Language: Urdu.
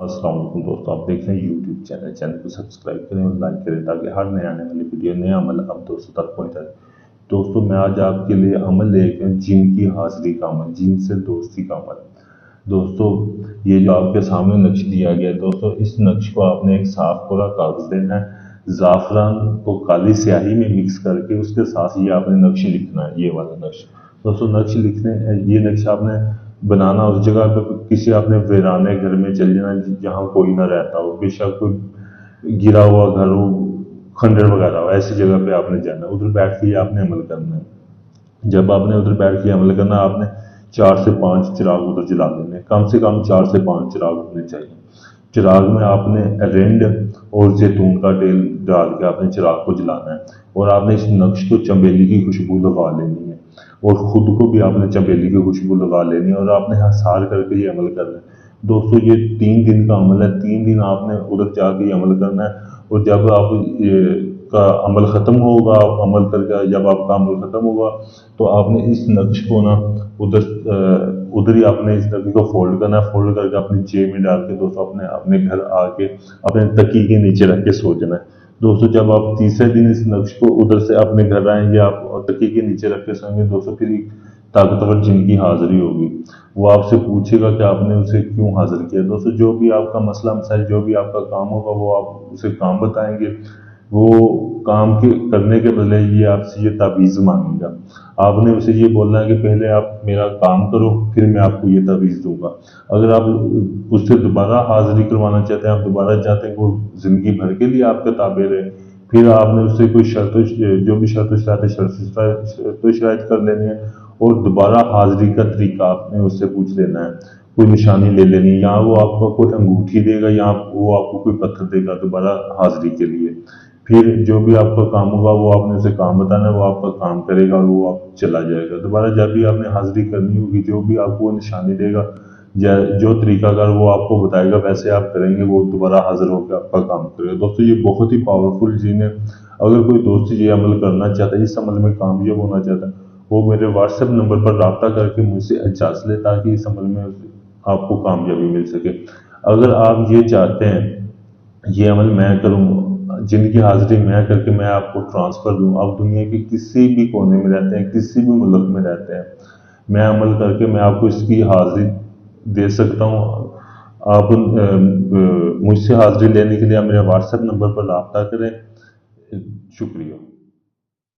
السلام علیکم دوستوں، آپ دیکھ رہے ہیں یوٹیوب چینل کو سبسکرائب کریں اور لائک کریں تاکہ ہر نئے آنے والی ویڈیو نیا عمل آپ دوستوں تک پہنچائے۔ دوستوں میں آج آپ کے لیے عمل لے کے جن کی حاضری کا عمل، جن سے دوستی کا عمل۔ دوستوں یہ جو آپ کے سامنے نقش دیا گیا ہے دوستوں، اس نقش کو آپ نے ایک صاف پورا کاغذ دینا ہے، زعفران کو کالی سیاہی میں مکس کر کے اس کے ساتھ یہ آپ نے نقش لکھنا ہے، یہ والا نقش۔ دوستوں نقش لکھنے یہ نقش آپ نے بنانا اس جگہ پہ، کسی اپنے ویرانے گھر میں چل جانا جہاں کوئی نہ رہتا ہو، بے شک کوئی گرا ہوا گھر ہو، کھنڈر وغیرہ ہو، ایسی جگہ پہ آپ نے جانا ہے، ادھر بیٹھ کے آپ نے عمل کرنا ہے۔ جب آپ نے ادھر بیٹھ کے عمل کرنا، آپ نے 4 سے 5 چراغ ادھر جلا دینے، کم سے کم 4 سے 5 چراغ ہونے چاہیے۔ چراغ میں آپ نے رینڈ اور زیتون کا تیل ڈال کے آپ نے چراغ کو جلانا ہے، اور آپ نے اس نقش کو چنبیلی کی خوشبو لگا لینی ہے، اور خود کو بھی آپ نے چنبیلی کی خوشبو لگا لینی ہے، اور آپ نے حسار کر کے یہ عمل کرنا ہے۔ دوستو یہ 3 دن کا عمل ہے، 3 دن آپ نے ادھر جا کے یہ عمل کرنا ہے، اور جب آپ کا عمل ختم ہوگا، آپ عمل کر کے جب آپ کا عمل ختم ہوگا تو آپ نے اس نقش کو نا ادھر ہی آپ نے اس نقش کو فولڈ کرنا ہے، فولڈ کر کے اپنی جیب میں ڈال کے دوستو اپنے گھر آ کے اپنے تکیے کے نیچے رکھ کے سو جانا ہے۔ دوستو جب آپ تیسرے دن اس نقش کو ادھر سے اپنے گھر آئیں گے، آپ تکیے کے نیچے رکھ کے سوئیں گے دوستو، پھر ایک طاقتور جن کی حاضری ہوگی، وہ آپ سے پوچھے گا کہ آپ نے اسے کیوں حاضر کیا۔ دوستو جو بھی آپ کا مسئلہ مسائل، جو بھی آپ کا کام ہوگا، وہ آپ اسے کام بتائیں گے، وہ کام کرنے کے بدلے یہ آپ سے یہ تعویذ مانگے گا۔ آپ نے اسے یہ بولنا ہے کہ پہلے آپ میرا کام کرو، پھر میں آپ کو یہ تعویذ دوں گا۔ اگر آپ اس سے دوبارہ حاضری کروانا چاہتے ہیں، آپ دوبارہ چاہتے ہیں کہ وہ زندگی بھر کے لیے آپ کے تابع رہے، پھر آپ نے اس سے کوئی جو بھی شرط و شرائط کر لینی ہے، اور دوبارہ حاضری کا طریقہ آپ نے اس سے پوچھ لینا ہے، کوئی نشانی لے لینی ہے، یا وہ آپ کو کوئی انگوٹھی دے گا، یا وہ آپ کو کوئی پتھر دے گا دوبارہ حاضری کے لیے۔ پھر جو بھی آپ کا کام ہوگا وہ آپ نے اسے کام بتانا ہے، وہ آپ کا کام کرے گا اور وہ آپ چلا جائے گا۔ دوبارہ جب بھی آپ نے حاضری کرنی ہوگی، جو بھی آپ کو وہ نشانی دے گا، جو طریقہ کار وہ آپ کو بتائے گا، ویسے آپ کریں گے، وہ دوبارہ حاضر ہو کے آپ کا کام کرے گا۔ دوستو یہ بہت ہی پاورفل جن ہے، اگر کوئی دوست یہ عمل کرنا چاہتا ہے، اس عمل میں کامیاب ہونا چاہتا ہے، وہ میرے واٹس ایپ نمبر پر رابطہ کر کے مجھ سے اجازت لے تاکہ اس عمل میں آپ کو کامیابی مل سکے۔ اگر آپ یہ چاہتے ہیں یہ عمل میں کروں، جن کی حاضری میں کر کے میں آپ کو ٹرانسفر دوں، آپ دنیا کے کسی بھی کونے میں رہتے ہیں، کسی بھی ملک میں رہتے ہیں، میں عمل کر کے میں آپ کو اس کی حاضری دے سکتا ہوں۔ آپ مجھ سے حاضری لینے کے لیے آپ میرے واٹس ایپ نمبر پر رابطہ کریں۔ شکریہ۔